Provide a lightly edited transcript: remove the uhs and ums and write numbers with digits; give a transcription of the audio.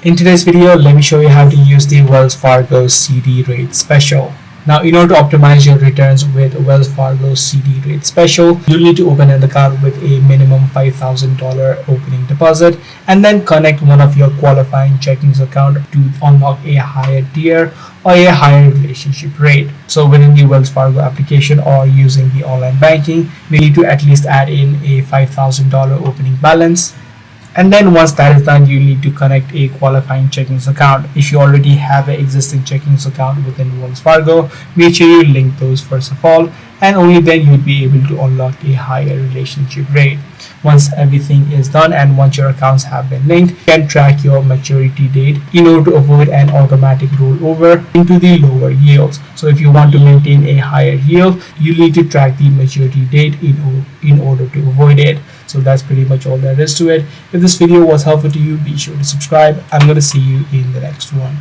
In today's video, let me show you how to use the Wells Fargo CD rate special. Now, in order to optimize your returns with Wells Fargo CD rate special, you'll need to open an account with a minimum $5,000 opening deposit and then connect one of your qualifying checkings account to unlock a higher tier or a higher relationship rate. So within the Wells Fargo application or using the online banking, you need to at least add in a $5,000 opening balance. And then once that is done, you need to connect a qualifying checkings account. If you already have an existing checkings account within Wells Fargo, make sure you link those first of all, and only then you'll be able to unlock a higher relationship rate. Once everything is done and once your accounts have been linked, you can track your maturity date in order to avoid an automatic rollover into the lower yields. So if you want to maintain a higher yield, you need to track the maturity date in order to avoid it. So that's pretty much all there is to it. If this video was helpful to you, be sure to subscribe. I'm going to see you in the next one.